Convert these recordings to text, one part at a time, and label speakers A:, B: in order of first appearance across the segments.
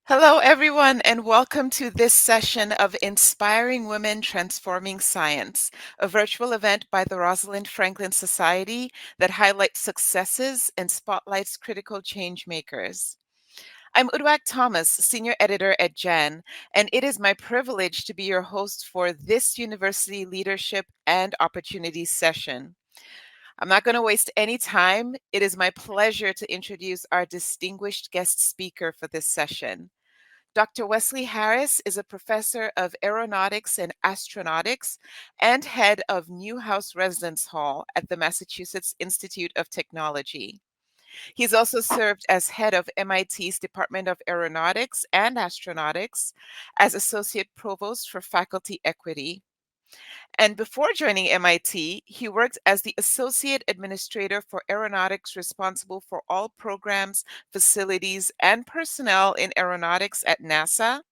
A: Hello, everyone, and welcome to this session of Inspiring Women Transforming Science, a virtual event by the Rosalind Franklin Society that highlights successes and spotlights critical change makers. I'm Uduak Thomas, Senior Editor at JAN, and it is my privilege to be your host for this University Leadership and Opportunities session. I'm not going to waste any time. It is my pleasure to introduce our distinguished guest speaker for this session. Dr. Wesley Harris is a professor of aeronautics and astronautics and head of Newhouse Residence Hall at the Massachusetts Institute of Technology. He's also served as head of MIT's Department of Aeronautics and Astronautics, as associate provost for faculty equity. And before joining MIT, he worked as the associate administrator for aeronautics, responsible for all programs, facilities, and personnel in aeronautics at NASA,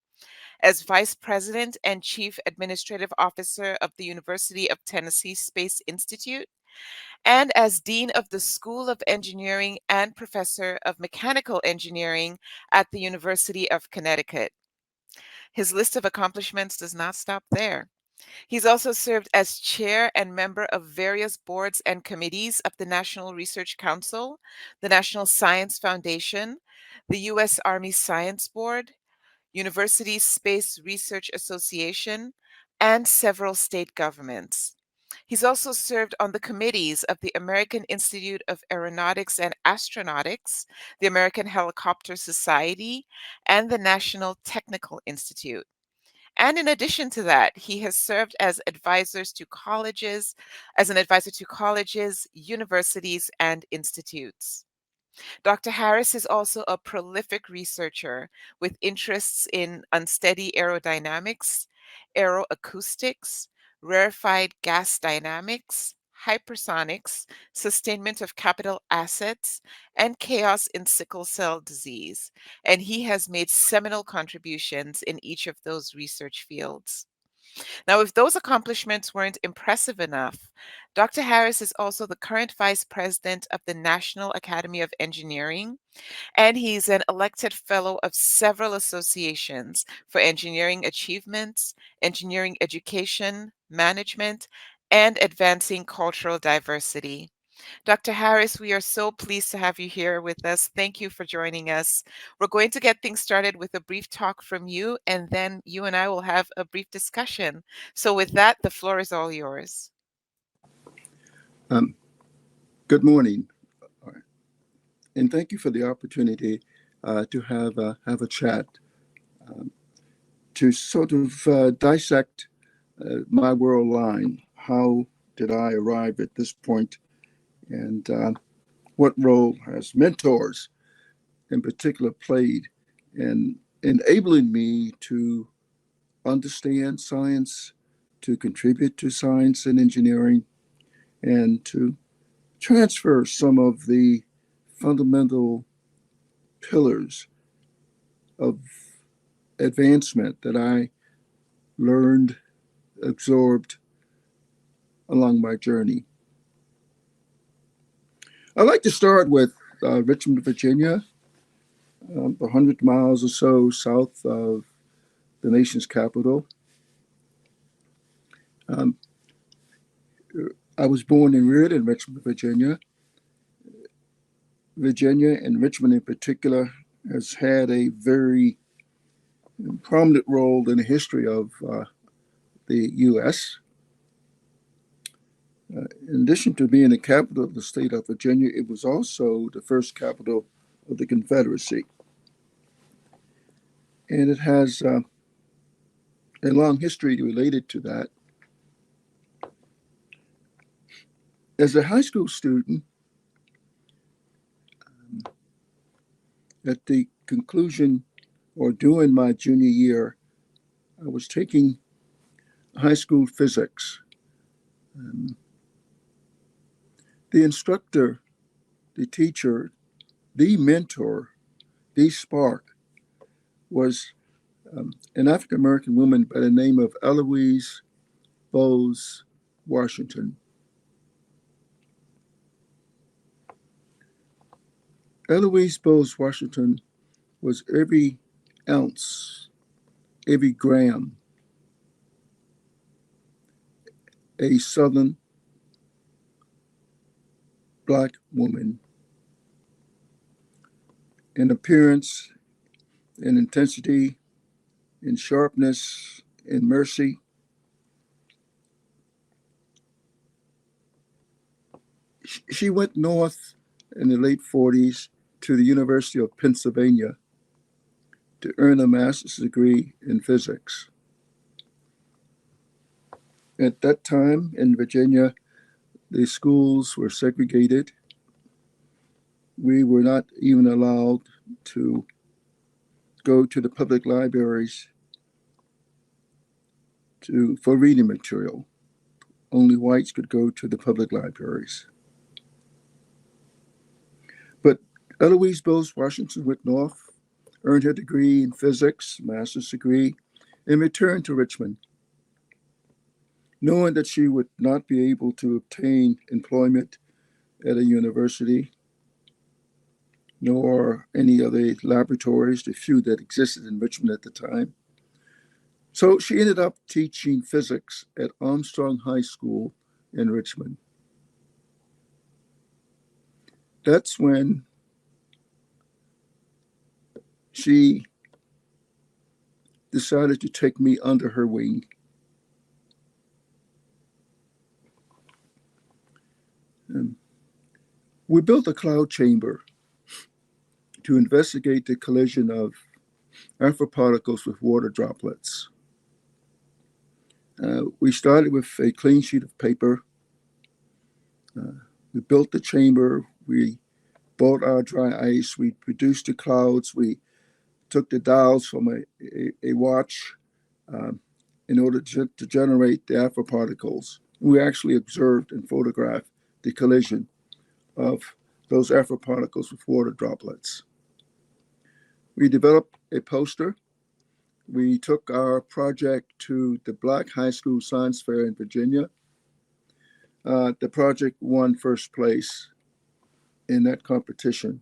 A: as vice president and chief administrative officer of the University of Tennessee Space Institute, and as dean of the School of Engineering and professor of mechanical engineering at the University of Connecticut. His list of accomplishments does not stop there. He's also served as chair and member of various boards and committees of the National Research Council, the National Science Foundation, the U.S. Army Science Board, University Space Research Association, and several state governments. He's also served on the committees of the American Institute of Aeronautics and Astronautics, the American Helicopter Society, and the National Technical Institute. And in addition to that, he has served as an advisor to colleges, universities, and institutes. Dr. Harris is also a prolific researcher with interests in unsteady aerodynamics, aeroacoustics, rarefied gas dynamics, hypersonics, sustainment of capital assets, and chaos in sickle cell disease. And he has made seminal contributions in each of those research fields. Now, if those accomplishments weren't impressive enough, Dr. Harris is also the current vice president of the National Academy of Engineering, and he's an elected fellow of several associations for engineering achievements, engineering education, management, and advancing cultural diversity. Dr. Harris, we are so pleased to have you here with us. Thank you for joining us. We're going to get things started with a brief talk from you, and then you and I will have a brief discussion. So, with that, the floor is all yours.
B: Um, Good morning, and thank you for the opportunity to have a chat to sort of dissect my world line. How did I arrive at this point, and what role has mentors, in particular, played in enabling me to understand science, to contribute to science and engineering, and to transfer some of the fundamental pillars of advancement that I learned, absorbed along my journey. I'd like to start with Richmond, Virginia, 100 miles or so south of the nation's capital. Um, I was born and reared in Richmond, Virginia. Virginia, and Richmond in particular, has had a very prominent role in the history of the U.S. In addition to being the capital of the state of Virginia, it was also the first capital of the Confederacy. And it has a long history related to that. As a high school student, at the conclusion or during my junior year, I was taking high school physics. Um, the instructor, the teacher, the mentor, the spark was an African American woman by the name of Eloise Bowes Washington. Eloise Bowes Washington was every ounce, every gram, a Southern black woman in appearance, in intensity, in sharpness, in mercy. She went north in the late 40s to the University of Pennsylvania to earn a master's degree in physics. At that time in Virginia, the schools were segregated. We were not even allowed to go to the public libraries for reading material. Only whites could go to the public libraries. But Eloise Bose Washington went north, earned her degree in physics, master's degree, and returned to Richmond, knowing that she would not be able to obtain employment at a university, nor any of the laboratories, the few that existed in Richmond at the time. So she ended up teaching physics at Armstrong High School in Richmond. That's when she decided to take me under her wing. And we built a cloud chamber to investigate the collision of particles with water droplets. We started with a clean sheet of paper. We built the chamber. We bought our dry ice. We produced the clouds. We took the dials from a watch in order to generate the particles. We actually observed and photographed the collision of those particles with water droplets. We developed a poster. We took our project to the Black High School Science Fair in Virginia. The project won first place in that competition.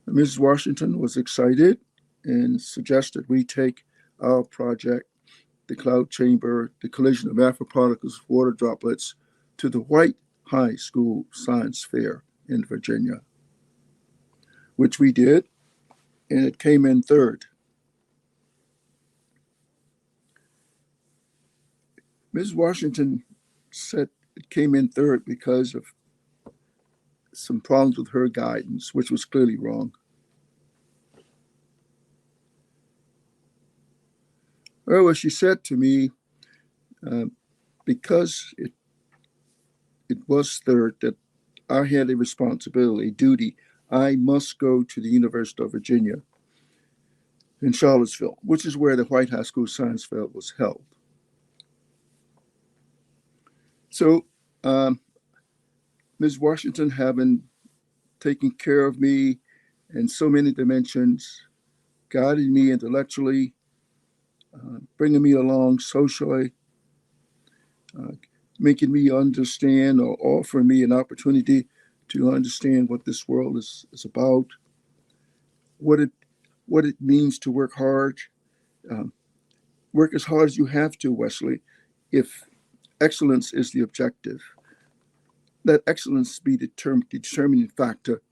B: Mrs. Washington was excited and suggested we take our project, the cloud chamber, the collision of particles with water droplets, to the White High School Science Fair in Virginia, which we did, and it came in third. Ms. Washington said it came in third because of some problems with her guidance, which was clearly wrong. Well, she said to me, because it was third, that I had a responsibility, a duty. I must go to the University of Virginia in Charlottesville, which is where the White High School Science Fair was held. So Ms. Washington, having taken care of me in so many dimensions, guiding me intellectually, bringing me along socially, making me understand or offering me an opportunity to understand what this world is about, what it means to work hard. Work as hard as you have to, Wesley, if excellence is the objective. Let excellence be the determining factor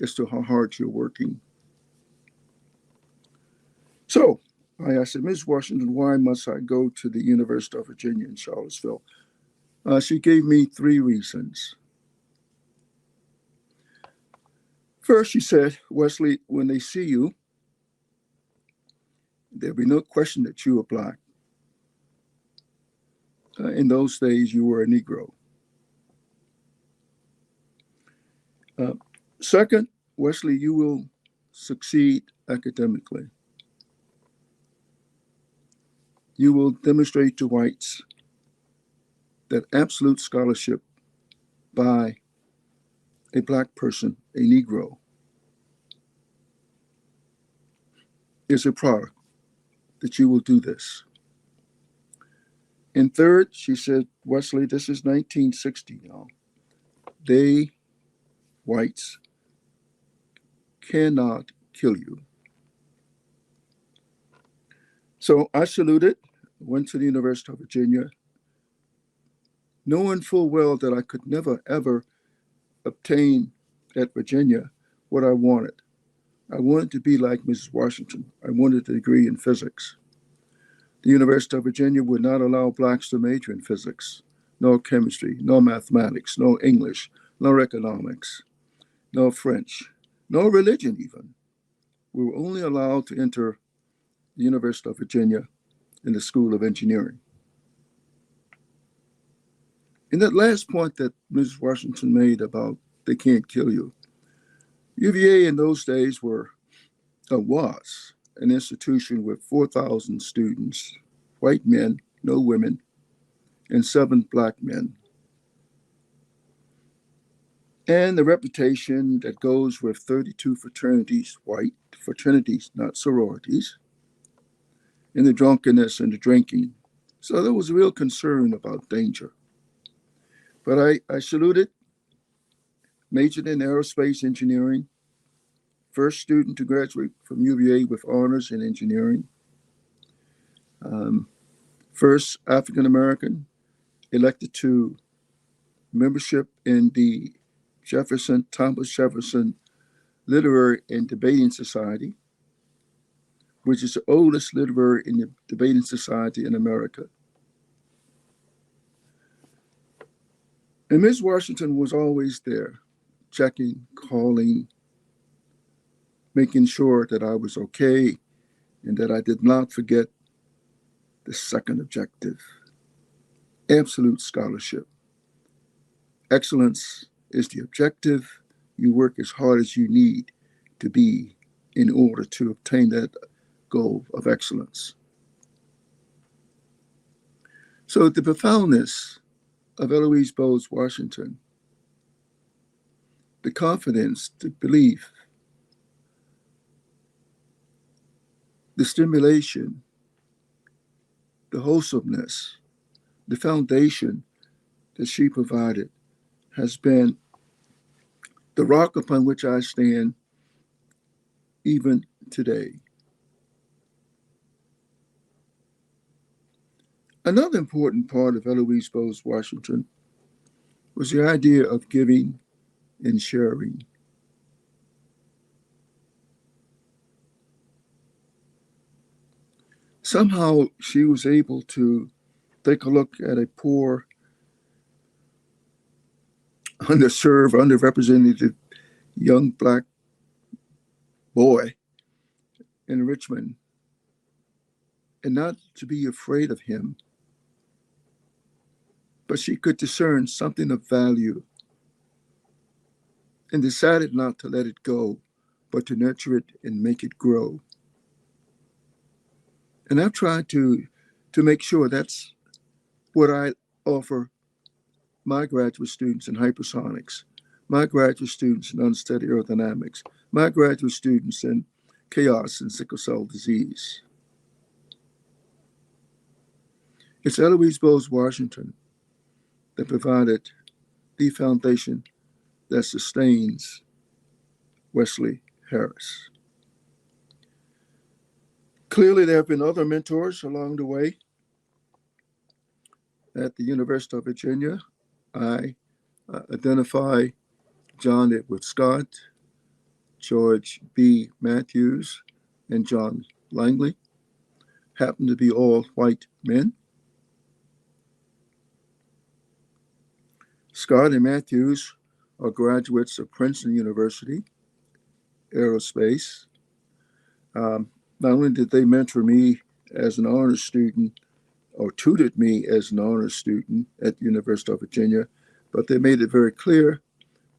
B: as to how hard you're working. So I said, Ms. Washington, why must I go to the University of Virginia in Charlottesville? She gave me three reasons. First, she said, Wesley, when they see you, there'll be no question that you are Black. In those days, you were a Negro. Second, Wesley, you will succeed academically. You will demonstrate to whites that absolute scholarship by a Black person, a Negro, is a product, that you will do this. And third, she said, Wesley, this is 1960 now. Whites, cannot kill you. So I saluted, went to the University of Virginia, knowing full well that I could never, ever obtain at Virginia what I wanted. I wanted to be like Mrs. Washington. I wanted a degree in physics. The University of Virginia would not allow blacks to major in physics, nor chemistry, nor mathematics, nor English, nor economics, nor French, nor religion even. We were only allowed to enter the University of Virginia in the School of Engineering. And that last point that Mrs. Washington made about they can't kill you, UVA in those days was an institution with 4,000 students, white men, no women, and 7 black men. And the reputation that goes with 32 fraternities, white fraternities, not sororities, and the drunkenness and the drinking. So there was a real concern about danger. But I saluted, majored in aerospace engineering, first student to graduate from UVA with honors in engineering, first African American elected to membership in the Thomas Jefferson Literary and Debating Society, which is the oldest literary and debating society in America. And Ms. Washington was always there, checking, calling, making sure that I was okay and that I did not forget the second objective: absolute scholarship. Excellence is the objective. You work as hard as you need to be in order to obtain that goal of excellence. So the profoundness of Eloise Bowes Washington, the confidence, the belief, the stimulation, the wholesomeness, the foundation that she provided has been the rock upon which I stand even today. Another important part of Eloise Bowes Washington was the idea of giving and sharing. Somehow she was able to take a look at a poor, underserved, underrepresented young black boy in Richmond and not to be afraid of him, but she could discern something of value and decided not to let it go, but to nurture it and make it grow. And I've tried to make sure that's what I offer my graduate students in hypersonics, my graduate students in unsteady aerodynamics, my graduate students in chaos and sickle cell disease. It's Eloise Bowes Washington that provided the foundation that sustains Wesley Harris. Clearly, there have been other mentors along the way. At the University of Virginia, I identify John Edward Scott, George B. Matthews, and John Langley, happen to be all white men. Scott and Matthews are graduates of Princeton University, aerospace. Not only did they mentor me as an honors student or tutored me as an honors student at the University of Virginia, but they made it very clear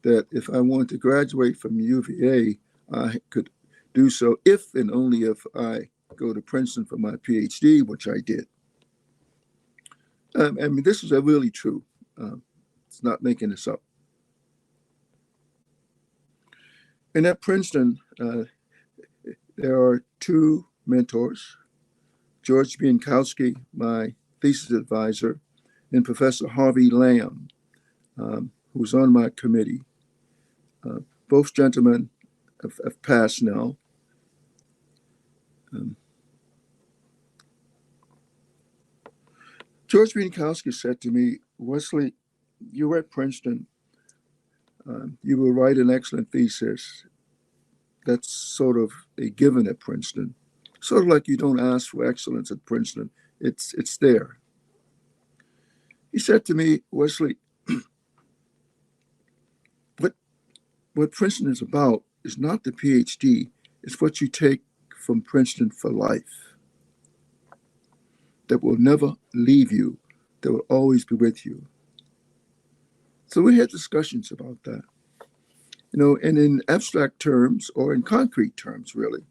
B: that if I wanted to graduate from UVA, I could do so if and only if I go to Princeton for my PhD, which I did. I mean, this is really true. It's not making this up. And at Princeton, there are 2 mentors, George Bienkowski, my thesis advisor, and Professor Harvey Lamb, who's on my committee. Both gentlemen have passed now. George Wieninkowski said to me, Wesley, you're at Princeton. You will write an excellent thesis. That's sort of a given at Princeton. Sort of like you don't ask for excellence at Princeton. It's there. He said to me, Wesley, what what Princeton is about is not the PhD, it's what you take from Princeton for life that will never leave you, that will always be with you. So we had discussions about that. And in abstract terms or in concrete terms, really,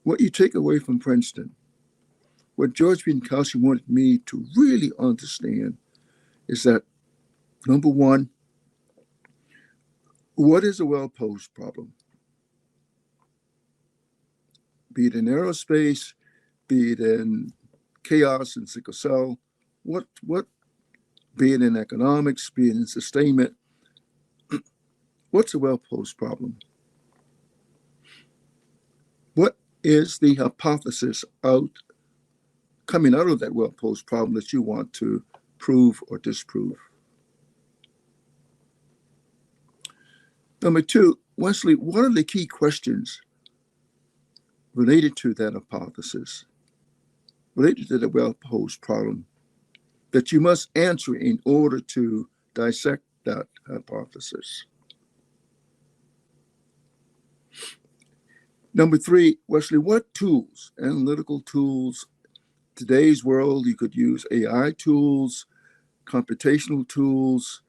B: what you take away from Princeton, what George Wieninkowski wanted me to really understand is that, number one, what is a well-posed problem? Be it in aerospace, be it in chaos and sickle cell, what be it in economics, be it in sustainment, what's a well-posed problem? What is the hypothesis coming out of that well-posed problem that you want to prove or disprove? Number two, Wesley, what are the key questions related to that hypothesis, related to the well-posed problem that you must answer in order to dissect that hypothesis? Number three, Wesley, what tools, analytical tools, today's world, you could use AI tools, computational tools,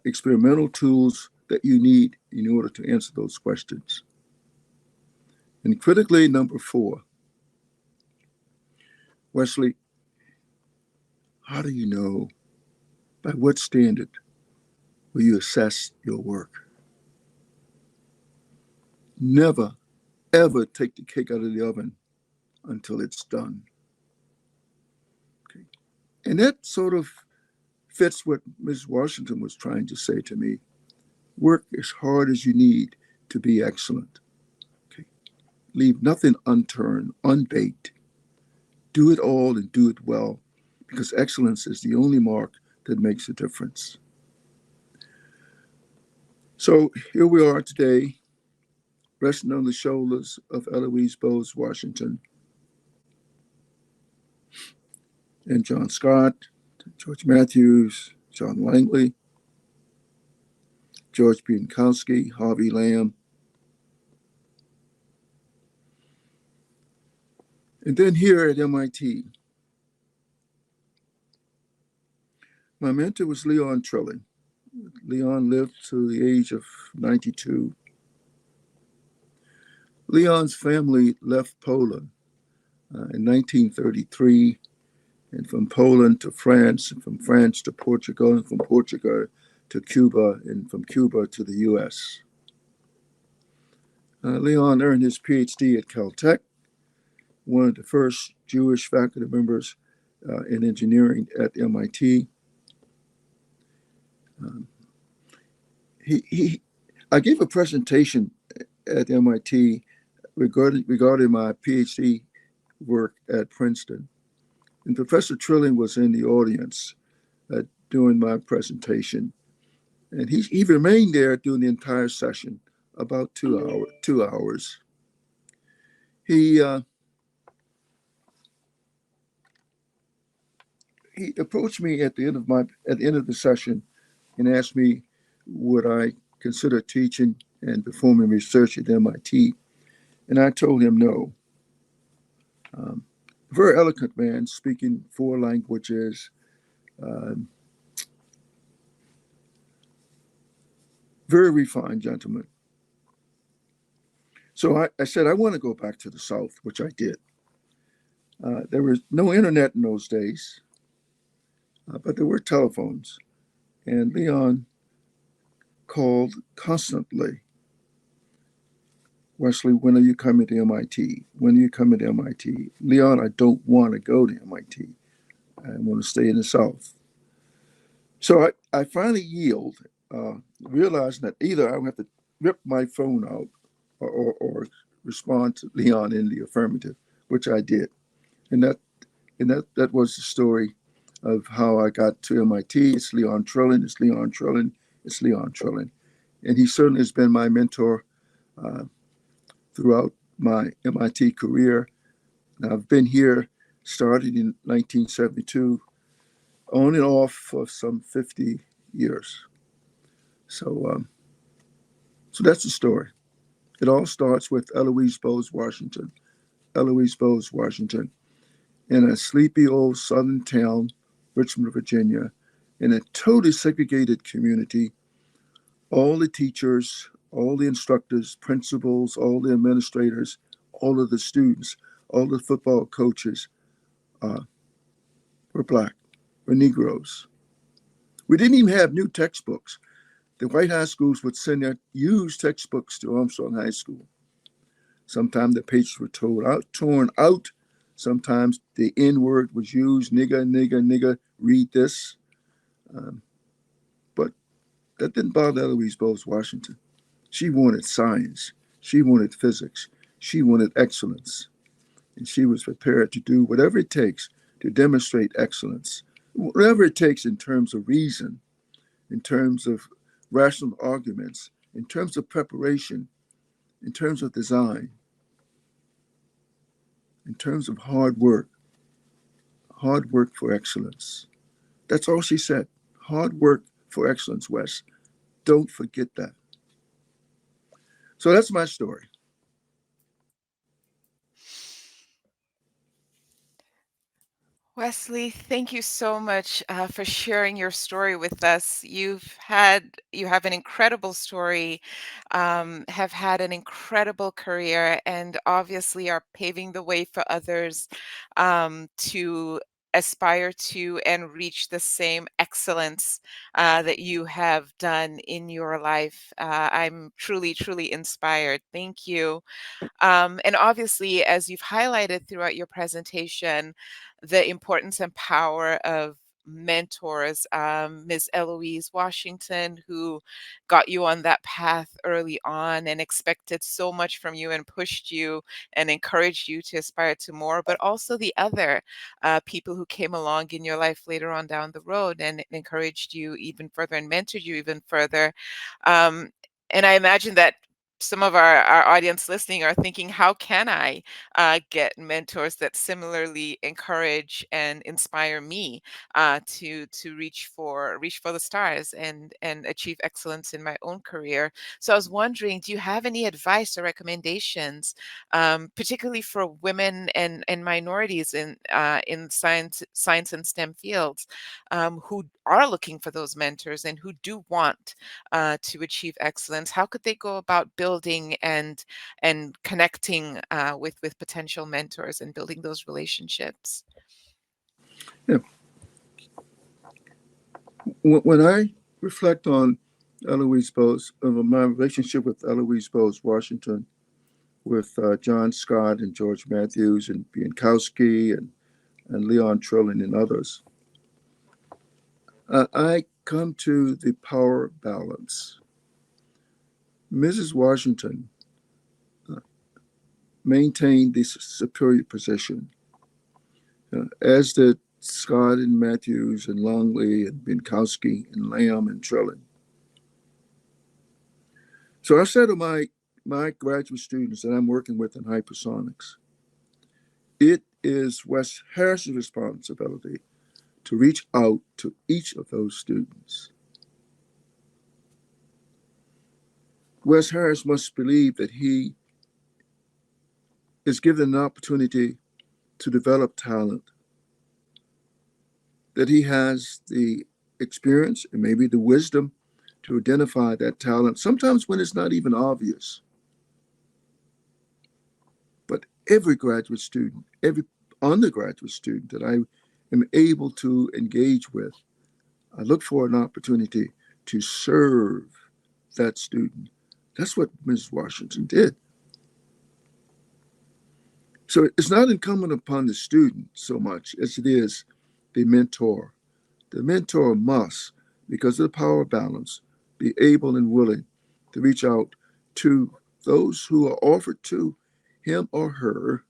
B: experimental tools that you need in order to answer those questions. And critically, number four, Wesley, how do you know, by what standard will you assess your work? Never, ever take the cake out of the oven until it's done. Okay. And that sort of fits what Ms. Washington was trying to say to me. Work as hard as you need to be excellent. Okay. Leave nothing unturned, unbaked. Do it all and do it well, because excellence is the only mark that makes a difference. So here we are today, resting on the shoulders of Eloise Bowes Washington and John Scott, George Matthews, John Langley, George Wieninkowski, Harvey Lamb. And then here at MIT, my mentor was Leon Trilling. Leon lived to the age of 92. Leon's family left Poland in 1933, and from Poland to France, and from France to Portugal, and from Portugal to Cuba, and from Cuba to the US. Leon earned his PhD at Caltech, one of the first Jewish faculty members in engineering at MIT. I gave a presentation at MIT regarding my PhD work at Princeton. And Professor Trilling was in the audience during my presentation. And he remained there during the entire session, about 2 hours. He approached me at the end of the session and asked me would I consider teaching and performing research at MIT. And I told him no. Very eloquent man, speaking 4 languages, very refined gentleman. So I said, I want to go back to the South, which I did. There was no internet in those days, but there were telephones. And Leon called constantly, Wesley, when are you coming to MIT? When are you coming to MIT? Leon, I don't want to go to MIT. I want to stay in the South. So I finally yield, realizing that either I would have to rip my phone out or respond to Leon in the affirmative, which I did. And that And that was the story of how I got to MIT. It's Leon Trilling, it's Leon Trilling, it's Leon Trilling. And he certainly has been my mentor uh, throughout my MIT career. And I've been here, started in 1972, on and off for some 50 years. So, so that's the story. It all starts with Eloise Bowes Washington. Eloise Bowes Washington, in a sleepy old southern town, Richmond, Virginia, in a totally segregated community. All the teachers, all the instructors, principals, all the administrators, all of the students, all the football coaches uh, were black, were Negroes. We didn't even have new textbooks. The white high schools would send their used textbooks to Armstrong High School. Sometimes the pages were torn out. Sometimes the N word was used, nigger, nigger, nigger, read this. Um, but that didn't bother Eloise Bowes Washington. She wanted science. She wanted physics. She wanted excellence. And she was prepared to do whatever it takes to demonstrate excellence, whatever it takes in terms of reason, in terms of rational arguments, in terms of preparation, in terms of design, in terms of hard work for excellence. That's all she said. Hard work for excellence, Wes. Don't forget that. So that's my story.
A: Wesley, thank you so much for sharing your story with us. You have an incredible story, have had an incredible career, and obviously are paving the way for others to aspire to and reach the same excellence that you have done in your life. I'm truly, truly inspired. Thank you. And obviously, as you've highlighted throughout your presentation, the importance and power of mentors, Ms. Eloise Washington, who got you on that path early on and expected so much from you and pushed you and encouraged you to aspire to more, but also the other people who came along in your life later on down the road and encouraged you even further and mentored you even further. Um, and I imagine that some of our audience listening are thinking, how can I get mentors that similarly encourage and inspire me to reach for the stars and achieve excellence in my own career? So I was wondering, do you have any advice or recommendations, particularly for women and minorities in science and STEM fields, who are looking for those mentors and who do want to achieve excellence? How could they go about building and connecting with potential mentors and building those relationships?
B: Yeah. When I reflect on Eloise Bowes, my relationship with Eloise Bowes Washington, with John Scott and George Matthews and Bienkowski and Leon Trilling and others, I come to the power balance. Mrs. Washington maintained this superior position, as did Scott and Matthews and Longley and Bienkowski and Lamb and Trilling. So I said to my graduate students that I'm working with in hypersonics, it is Wes Harris's responsibility to reach out to each of those students. Wes Harris must believe that he is given an opportunity to develop talent, that he has the experience and maybe the wisdom to identify that talent, sometimes when it's not even obvious. But every graduate student, every undergraduate student that I am able to engage with, I look for an opportunity to serve that student. That's what Ms. Washington did. So it's not incumbent upon the student so much as it is the mentor. The mentor must, because of the power balance, be able and willing to reach out to those who are offered to him or her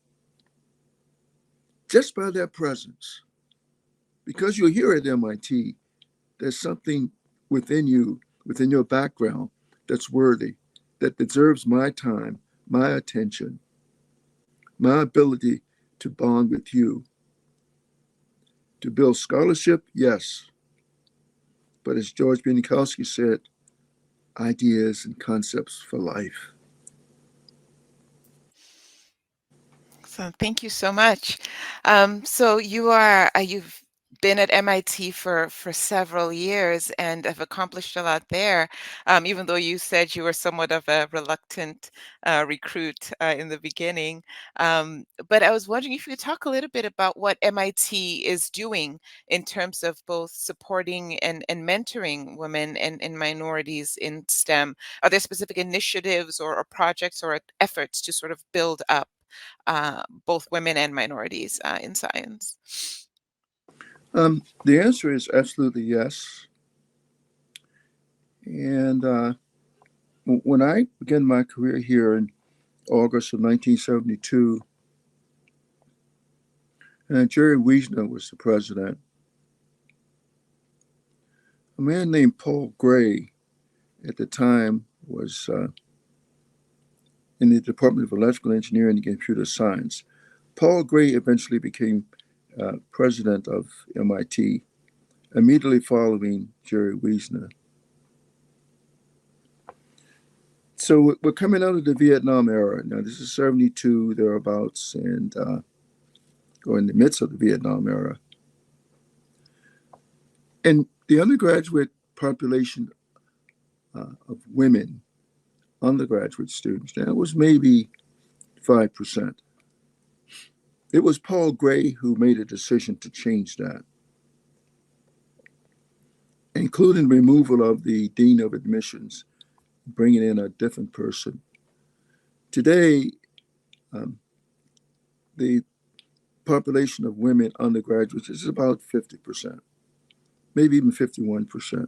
B: just by their presence. Because you're here at MIT, there's something within you, within your background, that's worthy, that deserves my time, my attention, my ability to bond with you. To build scholarship, yes. But as George Bienkowski said, ideas and concepts for life.
A: So thank you so much. So you've been at MIT for several years and have accomplished a lot there. Even though you said you were somewhat of a reluctant recruit in the beginning. But I was wondering if you could talk a little bit about what MIT is doing in terms of both supporting and mentoring women and minorities in STEM. Are there specific initiatives or projects or efforts to sort of build up both women and minorities in science?
B: The answer is absolutely yes. And when I began my career here in August of 1972, Jerry Wiesner was the president. A man named Paul Gray at the time was in the Department of Electrical Engineering and Computer Science. Paul Gray eventually became president of MIT immediately following Jerry Wiesner. So we're coming out of the Vietnam era. Now, this is 72, thereabouts, and or in the midst of the Vietnam era. And the undergraduate population of women, undergraduate students, that was maybe 5%. It was Paul Gray who made a decision to change that, including removal of the dean of admissions, bringing in a different person. Today, um, the population of women undergraduates is about 50%, maybe even 51%.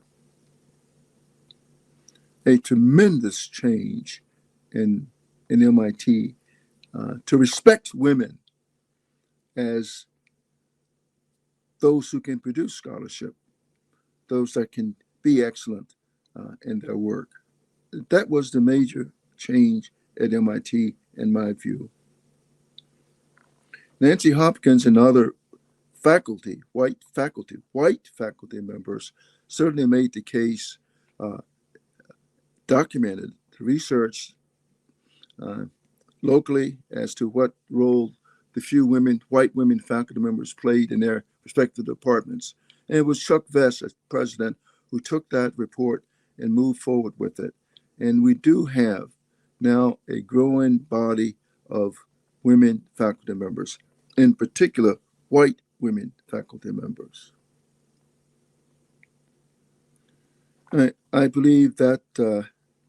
B: A tremendous change in MIT to respect women as those who can produce scholarship, those that can be excellent in their work. That was the major change at MIT, in my view. Nancy Hopkins and other white faculty members certainly made the case, uh, documented the research uh, locally as to what role the few white women faculty members played in their respective departments. And it was Chuck Vest, as president, who took that report and moved forward with it. And we do have now a growing body of women faculty members, in particular, white women faculty members. I believe that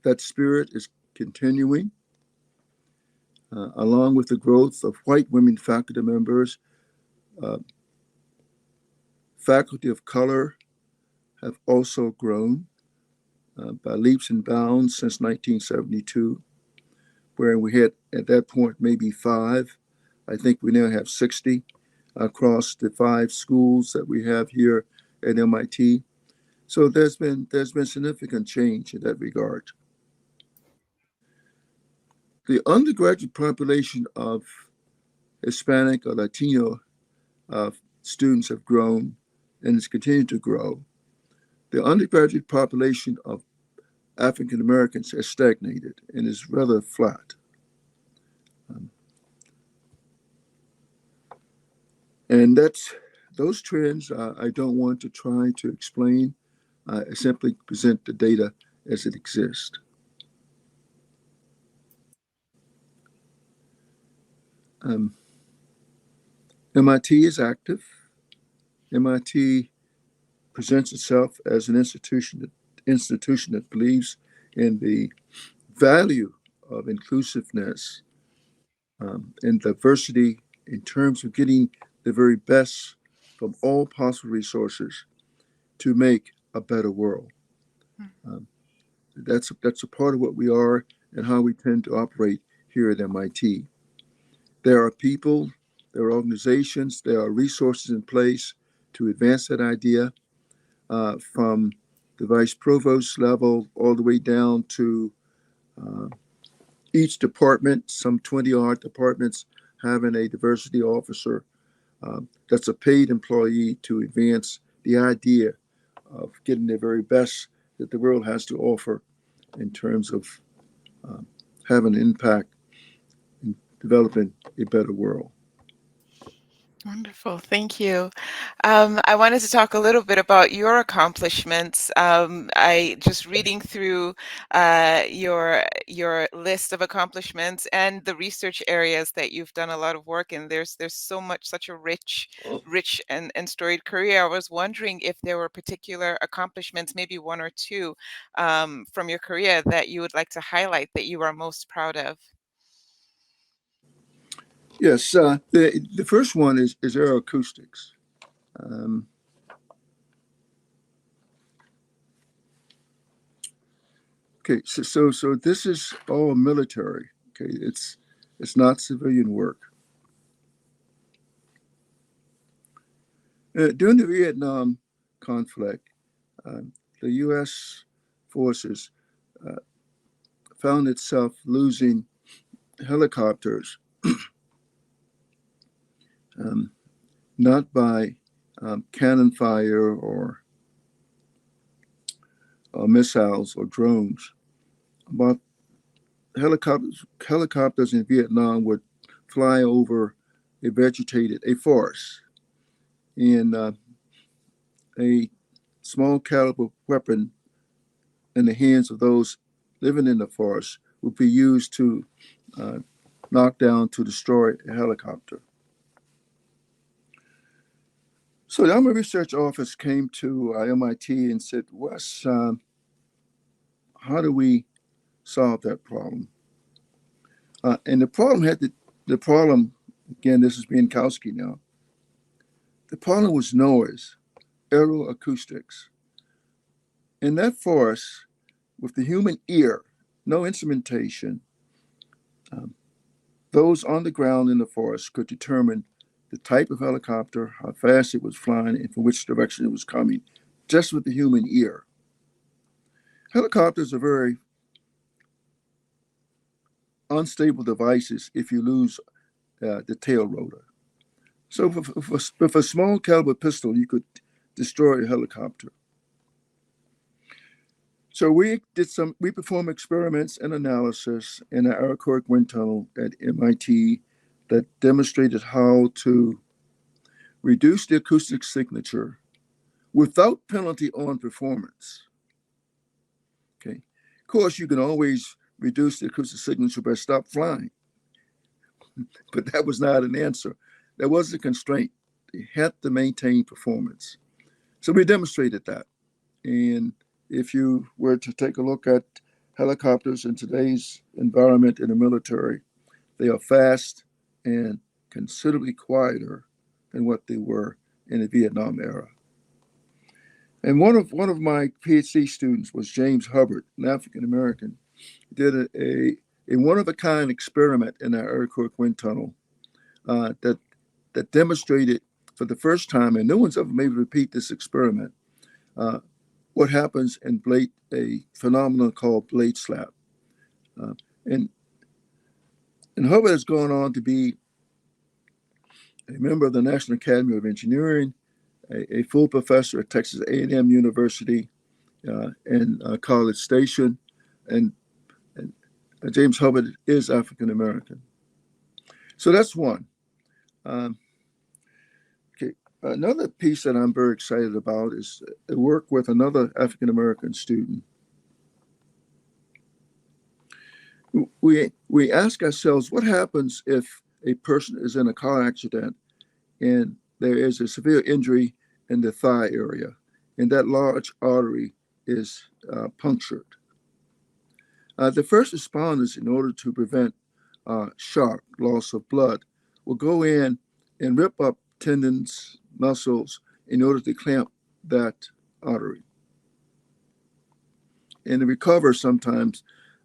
B: that spirit is continuing, along with the growth of white women faculty members. Uh, Faculty of color have also grown by leaps and bounds since 1972, where we had at that point maybe five. I think we now have 60 across the five schools that we have here at MIT. So there's been significant change in that regard. The undergraduate population of Hispanic or Latino uh, students have grown and is continuing to grow. The undergraduate population of African Americans has stagnated and is rather flat. Um, and that's those trends I don't want to try to explain. I simply present the data as it exists. Um, MIT is active. MIT presents itself as an institution that believes in the value of inclusiveness and diversity in terms of getting the very best from all possible resources to make a better world. Um, that's a part of what we are and how we tend to operate here at MIT. There are people There are organizations, there are resources in place to advance that idea from the vice provost level all the way down to uh, each department, some 20 odd departments, having a diversity officer that's a paid employee to advance the idea of getting the very best that the world has to offer in terms of um, having an impact in developing a better world.
A: Wonderful, thank you. I wanted to talk a little bit about your accomplishments. I just reading through your list of accomplishments and the research areas that you've done a lot of work in. There's so much, such a rich and storied career. I was wondering if there were particular accomplishments, maybe one or two, from your career that you would like to highlight that you are most proud of.
B: Yes, the first one is aeroacoustics. Um, okay, so this is all military. Okay, it's not civilian work. During the Vietnam conflict, um, the U.S. forces uh, found itself losing helicopters, um, not by cannon fire or missiles or drones, but helicopters in Vietnam would fly over a forest, and a small caliber weapon in the hands of those living in the forest would be used to uh, knock down to destroy a helicopter. So the Army Research Office came to MIT and said, Wes, how do we solve that problem? And the problem, again, this is Biankowski now, the problem was noise, aeroacoustics. In that forest, with the human ear, no instrumentation, um, those on the ground in the forest could determine the type of helicopter, how fast it was flying, and from which direction it was coming, just with the human ear. Helicopters are very unstable devices if you lose the tail rotor. So with a small caliber pistol, you could destroy a helicopter. So we performed experiments and analysis in the Aracork wind tunnel at MIT that demonstrated how to reduce the acoustic signature without penalty on performance. Okay, of course you can always reduce the acoustic signature by stop flying, but that was not an answer. That was a constraint. They had to maintain performance. So we demonstrated that. And if you were to take a look at helicopters in today's environment in the military, they are fast and considerably quieter than what they were in the Vietnam era. And one of my PhD students was James Hubbard, an African American. He did a one of a kind experiment in our Iroquois wind tunnel that demonstrated for the first time, and no one's ever made repeat this experiment, uh, what happens in a phenomenon called blade slap. Uh, and and Hubbard has gone on to be a member of the National Academy of Engineering, a full professor at Texas A&M University in College Station, and, and James Hubbard is African American. So that's one. Um, okay, another piece that I'm very excited about is work with another African American student. We ask ourselves what happens if a person is in a car accident and there is a severe injury in the thigh area, and that large artery is punctured. The first responders, in order to prevent shock, loss of blood, will go in and rip up tendons, muscles, in order to clamp that artery. And to recover, sometimes,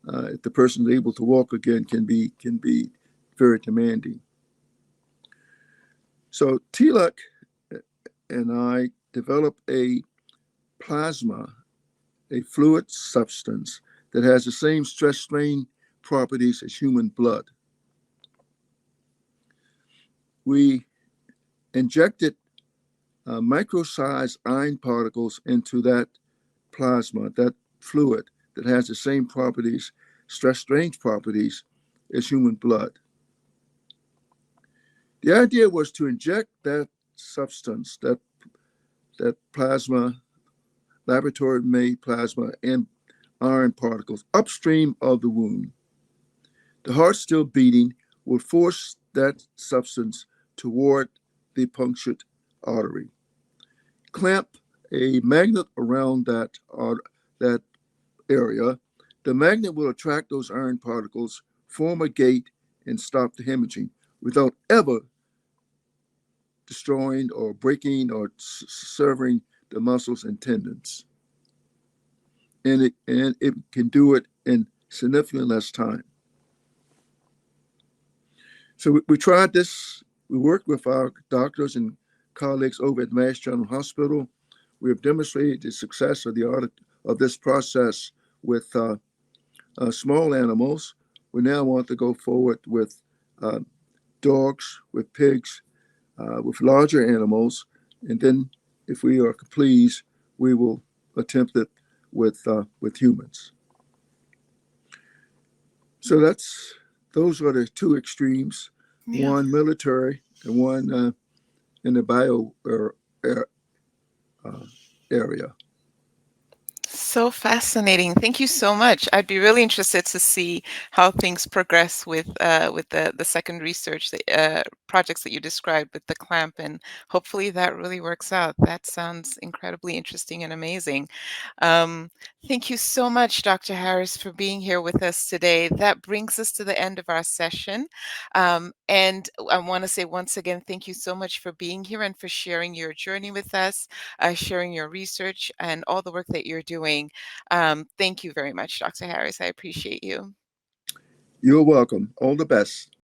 B: if the person is able to walk again, can be very demanding. So Tilak and I developed a plasma, a fluid substance that has the same stress strain properties as human blood. We injected micro-sized iron particles into that plasma, that fluid that has the same properties, stress strain properties as human blood. The idea was to inject that substance, that plasma, laboratory made plasma, and iron particles upstream of the wound. The heart still beating would force that substance toward the punctured artery. Clamp a magnet around that area. The magnet will attract those iron particles, form a gate, and stop the hemorrhaging without ever destroying or breaking or severing the muscles and tendons. And it can do it in significantly less time. So we tried this. We worked with our doctors and colleagues over at Mass General Hospital. We have demonstrated the success of this process with small animals. We now want to go forward with uh, dogs, with pigs, with larger animals, and then, if we are pleased, we will attempt it with humans. So those are the two extremes:
A: Yeah.
B: one military and one in the bio uh, area.
A: So fascinating. Thank you so much. I'd be really interested to see how things progress with the second research projects that you described with the clamp, and hopefully that really works out. That sounds incredibly interesting and amazing. Um, Thank you so much, Dr. Harris, for being here with us today. That brings us to the end of our session. And I want to say once again, thank you so much for being here and for sharing your journey with us, sharing your research and all the work that you're doing. Thank you very much, Dr. Harris. I appreciate you.
B: You're welcome. All the best.